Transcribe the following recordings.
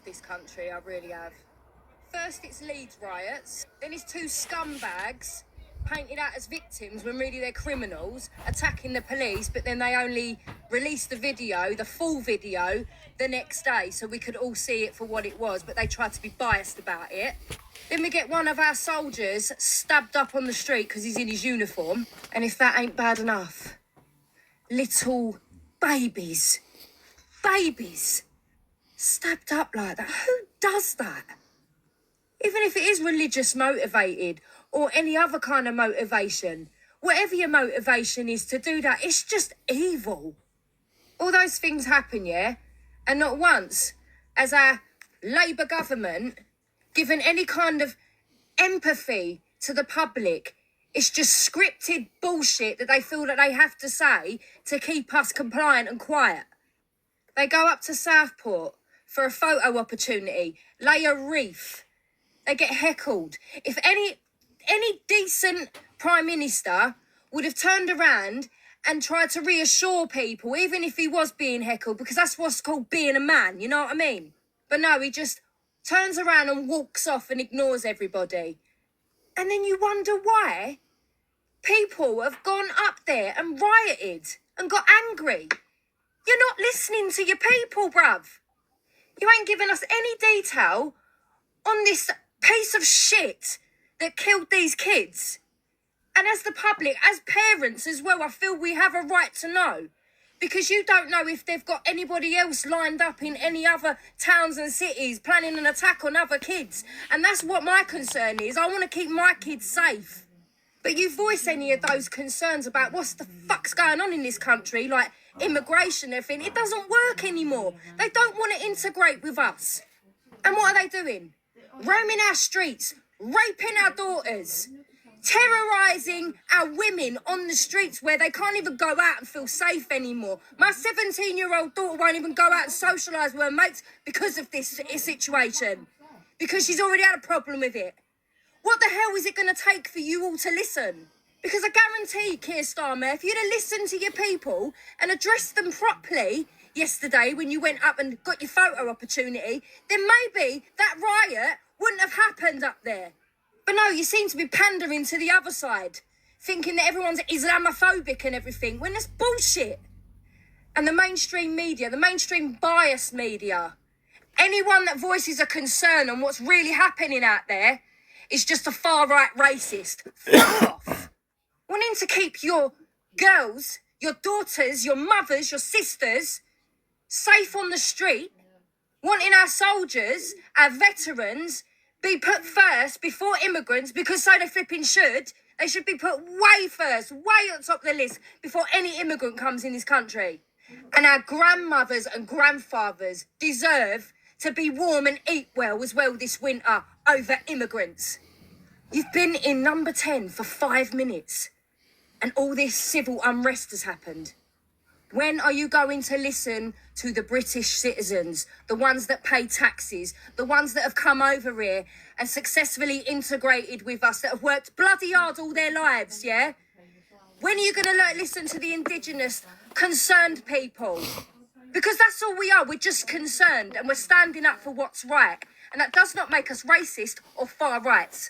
this country, I really have. First it's Leeds riots, then it's two scumbags painted out as victims when really they're criminals, attacking the police, but then they only released the video, the full video, the next day so we could all see it for what it was, but they tried to be biased about it. Then we get one of our soldiers stabbed up on the street because he's in his uniform, and if that ain't bad enough, little babies stabbed up like that. Who does that? Even if it is religious motivated or any other kind of motivation, whatever your motivation is to do that, it's just evil. All those things happen, yeah? And not once has our Labour government given any kind of empathy to the public. It's just scripted bullshit that they feel that they have to say to keep us compliant and quiet. They go up to Southport for a photo opportunity, lay a wreath. They get heckled. If any decent Prime Minister would have turned around and tried to reassure people, even if he was being heckled, because that's what's called being a man, you know what I mean? But no, he just turns around and walks off and ignores everybody. And then you wonder why people have gone up there and rioted and got angry. You're not listening to your people, bruv. You ain't giving us any detail on this piece of shit that killed these kids. And as the public, as parents as well, I feel we have a right to know. Because you don't know if they've got anybody else lined up in any other towns and cities planning an attack on other kids. And that's what my concern is. I want to keep my kids safe. But you voice any of those concerns about what's the fuck's going on in this country, like immigration and everything, it doesn't work anymore. They don't want to integrate with us. And what are they doing? Roaming our streets, raping our daughters, terrorising our women on the streets where they can't even go out and feel safe anymore. My 17-year-old daughter won't even go out and socialise with her mates because of this situation. Because she's already had a problem with it. What the hell is it going to take for you all to listen? Because I guarantee, Keir Starmer, if you'd have listened to your people and addressed them properly yesterday when you went up and got your photo opportunity, then maybe that riot wouldn't have happened up there. But no, you seem to be pandering to the other side, thinking that everyone's Islamophobic and everything, when that's bullshit. And the mainstream media, the mainstream biased media, anyone that voices a concern on what's really happening out there is just a far-right racist. Fuck off. Wanting to keep your girls, your daughters, your mothers, your sisters safe on the street, wanting our soldiers, our veterans, be put first before immigrants, because so they flipping should. They should be put way first, way on top of the list before any immigrant comes in this country. And our grandmothers and grandfathers deserve to be warm and eat well this winter over immigrants. You've been in number 10 for 5 minutes and all this civil unrest has happened. When are you going to listen to the British citizens, the ones that pay taxes, the ones that have come over here and successfully integrated with us, that have worked bloody hard all their lives, yeah? When are you going to listen to the indigenous, concerned people? Because that's all we are. We're just concerned and we're standing up for what's right. And that does not make us racist or far right.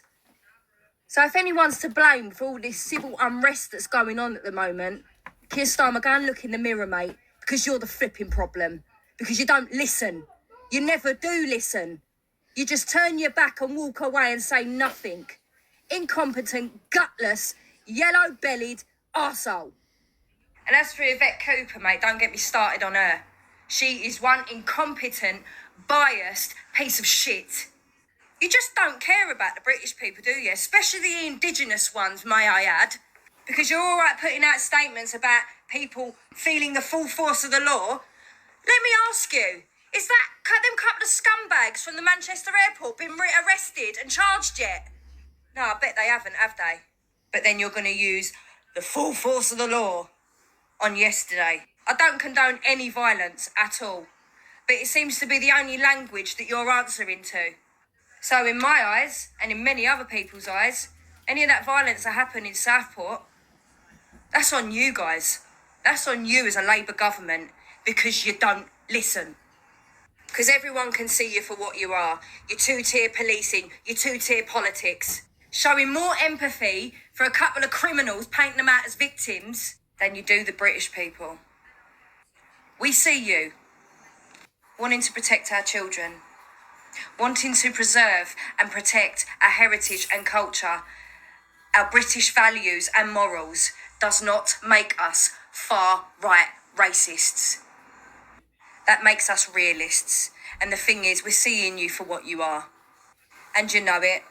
So if anyone's to blame for all this civil unrest that's going on at the moment, Keir Starmer, go and look in the mirror, mate, because you're the flipping problem. Because you don't listen. You never do listen. You just turn your back and walk away and say nothing. Incompetent, gutless, yellow-bellied arsehole. And as for Yvette Cooper, mate, don't get me started on her. She is one incompetent, biased piece of shit. You just don't care about the British people, do you? Especially the indigenous ones, may I add. Because you're all right putting out statements about people feeling the full force of the law. Let me ask you, is that them couple of scumbags from the Manchester airport been arrested and charged yet? No, I bet they haven't, have they? But then you're going to use the full force of the law on yesterday. I don't condone any violence at all. But it seems to be the only language that you're answering to. So in my eyes, and in many other people's eyes, any of that violence that happened in Southport, that's on you guys. That's on you as a Labour government, because you don't listen. Because everyone can see you for what you are. Your two-tier policing, your two-tier politics. Showing more empathy for a couple of criminals, painting them out as victims, than you do the British people. We see you wanting to protect our children, wanting to preserve and protect our heritage and culture, our British values and morals, does not make us far-right racists. That makes us realists. And the thing is, we're seeing you for what you are. And you know it.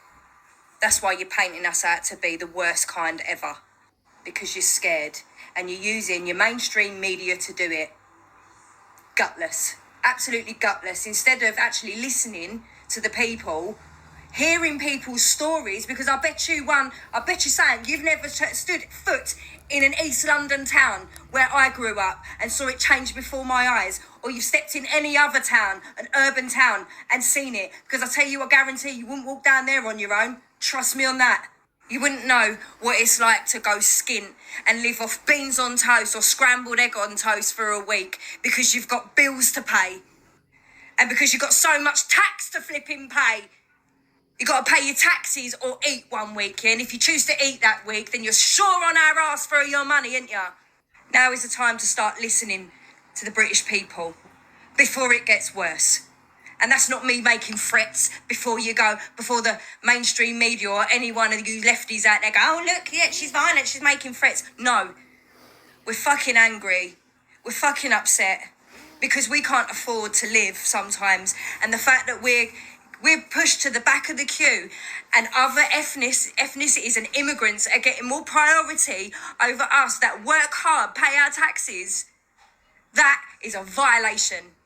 That's why you're painting us out to be the worst kind ever. Because you're scared. And you're using your mainstream media to do it. Gutless. Absolutely gutless. Instead of actually listening to the people, hearing people's stories, because I bet you saying you've never stood foot in an East London town where I grew up and saw it change before my eyes, or you've stepped in any other town, an urban town, and seen it. Because I tell you, I guarantee you wouldn't walk down there on your own. Trust me on that. You wouldn't know what it's like to go skint and live off beans on toast or scrambled egg on toast for a week because you've got bills to pay and because you've got so much tax to flipping pay. You got to pay your taxes or eat one week, yeah? And if you choose to eat that week, then you're sure on our ass for your money, ain't ya? Now is the time to start listening to the British people before it gets worse. And that's not me making threats before the mainstream media or any one of you lefties out there go, oh, look, yeah, she's violent, she's making threats. No, we're fucking angry. We're fucking upset because we can't afford to live sometimes. And the fact that we're pushed to the back of the queue and other ethnicities and immigrants are getting more priority over us that work hard, pay our taxes, that is a violation.